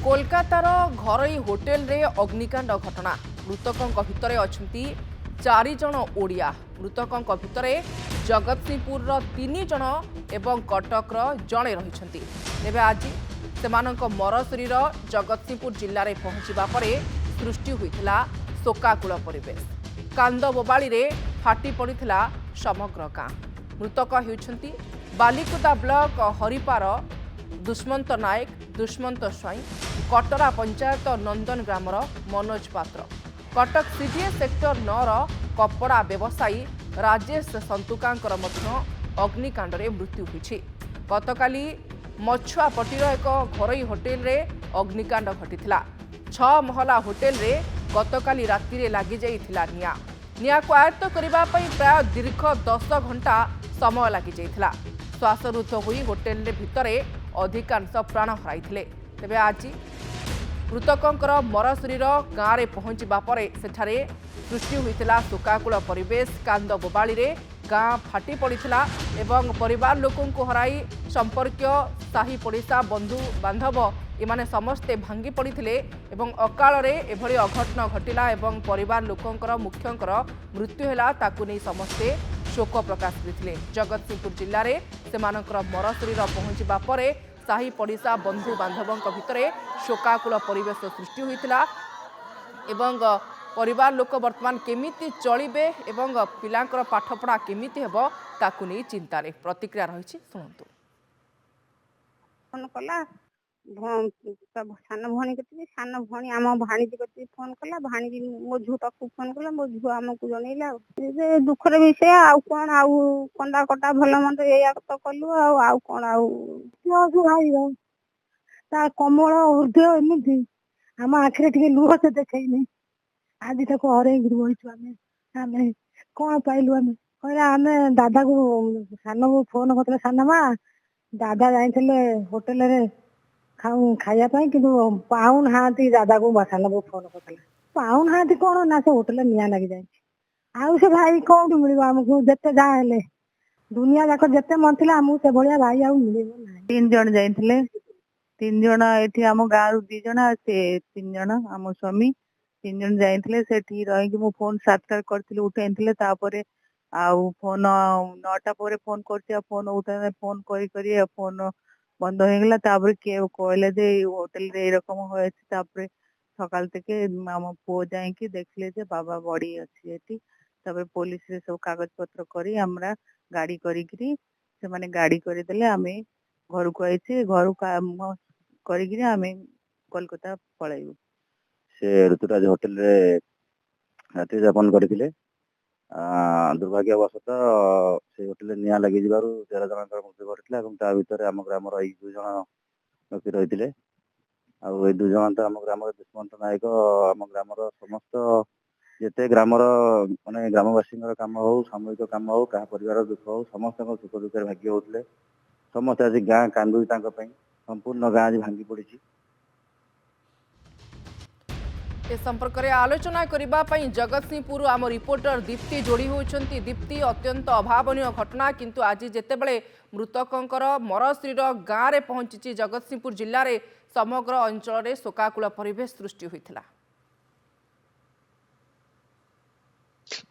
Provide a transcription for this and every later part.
कोलकातार घरोई होटेल रे अग्निकांड घटना मृतकों भितर अछंती 4 जण ओडिया मृतकों भितर जगतसिंहपुर 3 जण एवं कटकर जड़े रही तेज आज से मर शरीर जगतसिंहपुर जिले में पहुंचा पर सृष्टि होता शोकाकूल परिवेश कांद बोबाली रे फाटी पड़ा समग्र गाँ मृतक होती बालिकुदा ब्लॉक हरिपार दुष्मंत नायक दुष्मंत स्वाई कटरा पंचायत नंदन ग्रामर मनोज पात्र कटक सीडीए सेक्टर 9 कपड़ा व्यवसायी राजेश संतुकांकर अग्निकांड रे मृत्यु होइछि गतकाली मछुआपटीर एक घरोई होटेल रे अग्निकांड घटिथिला 6 महला होटेल रे गतकाली राति रे लागि जाइथिला निया को आयत्त करिबा पई प्राय दीर्घ 10 घंटा समय लागि जाइथिला श्वासरुद्ध होई होटेल रे भितरे अधिकांश प्राण हराइथिले तेबे आज मृतकों मर शरीर गाँव में पहुंचा पर सेठारे सृष्टि होता शोकाकूल परिवेश कांद बोबाली रे गाँ फाटी पड़ा एवं परिवार लोकों हराई संपर्क साही पड़िशा बंधु बांधव एमाने समस्ते भांगी पड़ते एवं अकाल एभली अघटन घटिला एवं परिवार लोकों मुख्यंकर मृत्यु है ताकू नहीं समस्ते शोक प्रकाश करते जगतसिंहपुर जिले में से मर शरीर पहुंचा पर साही पड़िशा बंधु बांधवों भितर शोकाकूल परिवेश सृष्टि होता एवं परिवार लोक वर्तमान केमिति चलिबे एवं पिलांकर पाठपढ़ा केमिति हेबो ताकू नहीं चिंता रे प्रतिक्रिया रही शुणु फोन कला सान भणी कती सान भणी आम भाणीजी कती फोन कला भाणीजी मो झुआ पाखु फोन कला मो झुआ आमको जनइला जे दुखर विषय आउ कोन आउ कंदा कटा भल मंद एया तो कलु आउ कोन आउ जो भाई ता कमल हृदय एमती आम आखिरे टिके लुह से देखैनी आज ताको हरे गिर बइछु आमे कोन पाइलु आमे कहला आमे दादा को सान को फोन करतले सान मा दादा जाइथिले होटल रे खाइया कि पाउन हाथी दादा को सान को फोन करतले पाउन हाथी कौन ना से होटल निया लगी जाए आउ से भाई कौन मिल आमको जिते जा हेले दुनिया जाक जिते मन थी आमको से भाया भाई आउ मिल 3 जण जाइथिले 3 जण एठी आम गाँव रु 2 जण से 3 जण आम स्वामी 3 जण जाइथिले सेठी रही मो फोन सातटा करथिले उठैथिले तापरे आउ फोन 9टा पर फोन करछि फोन उठा फोन करी फोन बंद हो गला तापर के कहले जे होटल रे एरकम होयछि तापर सकाल तक आम पुओ जाइकी देखले जे बाबा बड़ी अछि एठी तापर पुलिस रे सब कागज पत्र करी हमरा गाड़ी करी से माने गाड़ी करी देले आमे घर को आइछि घर काम करी आमे कोलकाता पळाइबु से ऋतुराज होटल रे रात्रि यापन करथिले दुर्भाग्यवशतः से होटेल निया लगी जिबारु 13 जन मृत्यु घटिला एवं ता भितर आम ग्रामर 2 जन व्यक्ति रही आउ 2 जन तो आम ग्रामर दुष्मंत नायक आम ग्रामर समस्त जिते ग्रामर माने ग्रामवासी काम हो सामूहिक काम हो क्या परिवार दुख हो समस्त सुख दुख भाग्य होते समस्त आज गाँ कांदू संपूर्ण गाँ आज भांगी पड़ी ए संपर्क में आलोचना करने जगतसिंहपुर आम रिपोर्टर दीप्ति जोड़ी होती दीप्ति अत्यंत अभावनीय घटना किंतु आज जितेबले मृतकों मर शरीर गाँव में पहुंची जगतसिंहपुर जिले में समग्र अंचल में शोकाकूल परिवेश सृष्टि होता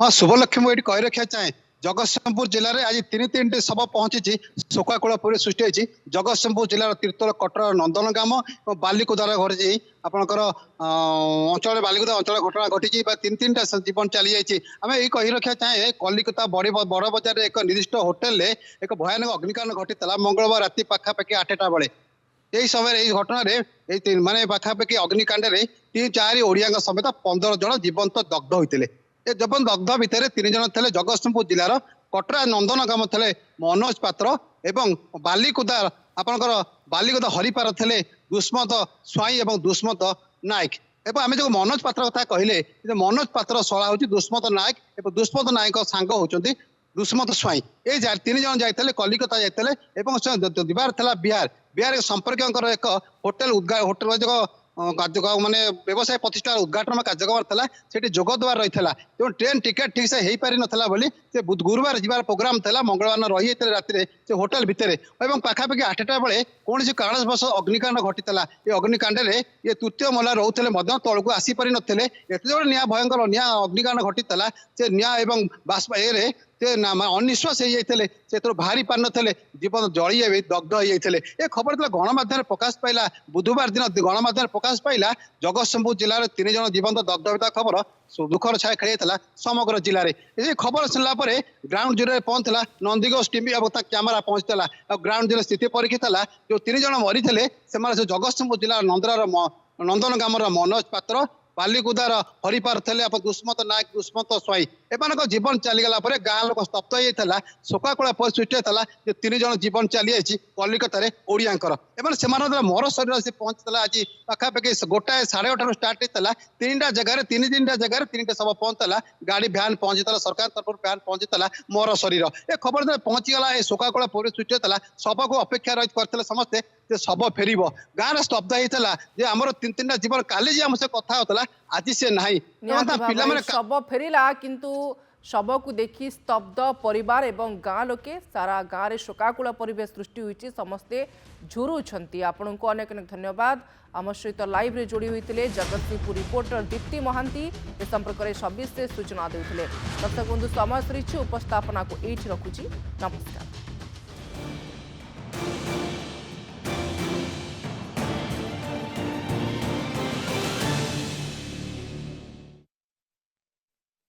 हाँ शुभलक्ष्मी मुझे कही रखा चाहे जगतसिंहपुर जिले में आज 3 शव पहुंची शोकाकूल परिवेश सृष्टि होती जगतसिंहपुर जिलार तीर्थल कटरा नंदन ग्राम और बालिकुदार घटी आपंकर अंचल बालिकुदा अंचल घटना घटी 3 जीवन चली जाइए आम यही कही रखा चाहे कलिकता बड़ बजार एक निर्दिष्ट होटेल एक भयानक अग्निकांड घटी मंगलवार राति पाखापाखि 8टा बेले यही समय घटन माने पाखापाखि अग्निकांड 3-4 ओडिया समेत 15 जन जीवंत दग्ध होते जबन दग्ध भितर 3 जन थे जगतसिंहपुर जिलार कटरा नंदन ग्राम थे मनोज पात्र एवं बालिकुदा आपंकर बालिकुदा हरिपार थे दुष्मंत स्वाई एवं दुष्मंत नायक एवं आम जो मनोज पात्र कथा कहले मनोज पात्र शला हूँ दुष्मंत नायक एवं दुष्मंत नायक सांग होती दुष्मंत स्वाई ये 3 जन जाते कलिकता जाते बिहार बिहार संपर्क एक होटेल होटेल ମାନେ ବ୍ୟବସାୟ ପ୍ରତିଷ୍ଠାନ ଉଦ୍ଘାଟନ କାର୍ଯ୍ୟକ୍ରମ ଥିଲା ସେଠି ଯୋଗ ଦେବାର ରହିଥିଲା ତେଣୁ ଟ୍ରେନ୍ ଟିକେଟ୍ ଠିକ୍ ସେ ହେଇପାରି ନଥିଲା ବୋଲି ସେ ଗୁରୁବାର ଯିବାର ପ୍ରୋଗ୍ରାମ ଥିଲା ମଙ୍ଗଳବାର ରହିଯାଇଥିଲେ ରାତିରେ ସେ ହୋଟେଲ ଭିତରେ ଏବଂ ପାଖାପାଖି 8ଟା ବେଳେ କୌଣସି କାରଣବଶ ଅଗ୍ନିକାଣ୍ଡ ଘଟିଥିଲା ଏ ଅଗ୍ନିକାଣ୍ଡରେ ଏ ତୃତୀୟ ମହଲା ରହୁଥିଲେ ମଧ୍ୟ ତଳକୁ ଆସିପାରି ନଥିଲେ ଏତେ ଜୋର ନିଆଁ ଭୟଙ୍କର ନିଆଁ ଅଗ୍ନିକାଣ୍ଡ ଘଟିଥିଲା ସେ ନିଆଁ ଏବଂ ବାଷ୍ପ ଏରେ ସେ ଅନିଶ୍ୱାସ ହେଇଯାଇଥିଲେ ସେଥିରୁ ବାହାରି ପାରିନଥିଲେ ଜୀବନ ଜଳି ଦଗ୍ଧ ହେଇଯାଇଥିଲେ ଏ ଖବର ଯେତେବେଳେ ଗଣମାଧ୍ୟମରେ ପ୍ରକାଶ ପାଇଲା ବୁଧବାର ଦିନ ଗଣମାଧ୍ୟମରେ ପ୍ରକାଶ ପାଇଲା ଜଗତସିଂହପୁର ଜିଲ୍ଲାରେ 3 ଜଣ ଜୀବନ୍ତ ଦଗ୍ଧ ହୋଇଥିବା ଖବର ଦୁଃଖର ଛାୟା ଖେଳିଯାଇଥିଲା ସମଗ୍ର ଜିଲ୍ଲାରେ ଏ ଖବର ଶୁଣିଲା ପରେ ଗ୍ରାଉଣ୍ଡ ଜିରୋରେ ପହଞ୍ଚିଥିଲା ନନ୍ଦିଘୋଷ ଟିଭି ଏବଂ ତା କ୍ୟାମେରା ପହଞ୍ଚିଥିଲା ଆଉ ଗ୍ରାଉଣ୍ଡ ଜିରୋ ସ୍ଥିତି ପରୀକ୍ଷିଥିଲା ଯେଉଁ 3 ଜଣ ମରିଥିଲେ ସେମାନେ ସେ ଜଗତସିଂହପୁର ଜିଲ୍ଲାର ନନ୍ଦନ ଗ୍ରାମର ମନୋଜ ପାତ୍ର ବାଲିକୁଦାର ହରିପାର ଥିଲେ ଦୁଷ୍ମନ୍ତ ନାୟକ ଦୁଷ୍ମନ୍ତ ସ୍ୱାଇଁ ଏମାନଙ୍କ ଜୀବନ ଚାଲିଗଲା ପରେ ଗାଁ ଲୋକ ସ୍ତବ୍ଧ ହେଇଯାଇଥିଲା ଶୋକାକୁଳ ପରିସ୍ଥିତି ହେଇଥିଲା ଯେ 3 ଜଣ ଜୀବନ ଚାଲିଯାଇଛି କଲିକତାରେ ଓଡ଼ିଆଙ୍କର ଏବଂ ସେମାନଙ୍କର ମର ଶରୀର ସେ ପହଞ୍ଚିଥିଲା ଆଜି ପାଖାପାଖି 1:30 ଷ୍ଟାର୍ଟ ହେଇଥିଲା 3ଟା ଜାଗାରେ 3ଟା ଶବ ପହଞ୍ଚିଥିଲା ଗାଡ଼ି ଭ୍ୟାନ୍ ପହଞ୍ଚିଥିଲା ସରକାର ତରଫରୁ ଭ୍ୟାନ୍ ପହଞ୍ଚିଥିଲା ମର ଶରୀର ଏ ଖବର ଯେତେବେଳେ ପହଞ୍ଚିଗଲା ଏ ଶୋକାକୁଳ ପରିସ୍ଥିତି ହେଇଥିଲା ଶବକୁ ଅପେକ୍ଷା କରିଥିଲେ ସମସ୍ତେ ଯେ ଶବ ଫେରିବ ଗାଁରେ ସ୍ତବ୍ଧ ହେଇଥିଲା ଯେ ଆମର 3ଟା ଜୀବନ କାଲି ଯେ ଆମ ସେ କଥା ହଉଥିଲା ଆଜି ସେ ନାହିଁ ପିଲାମାନେ ଶବ ଫେରିଲା କିନ୍ତୁ ଶବକୁ ଦେଖି ସ୍ତବ୍ଧ ପରିବାର ଏବଂ ଗାଁ ଲୋକେ ସାରା ଗାଁରେ ଶୋକାକୁଳ ପରିବେଶ ସୃଷ୍ଟି ହୋଇଛି ସମସ୍ତେ ଝୁରୁଛନ୍ତି ଆପଣଙ୍କୁ ଅନେକ ଅନେକ ଧନ୍ୟବାଦ ଆମ ସହିତ ଲାଇଭରେ ଯୋଡ଼ି ହୋଇଥିଲେ ଜଗତସିଂହପୁର ରିପୋର୍ଟର ଦୀପ୍ତି ମହାନ୍ତି ଏ ସମ୍ପର୍କରେ ସବିଶେଷ ସୂଚନା ଦେଉଥିଲେ ଦର୍ଶକ ବନ୍ଧୁ ସମୟ ସରିଛି ଉପସ୍ଥାପନାକୁ ଏଇଠି ରଖୁଛି ନମସ୍କାର।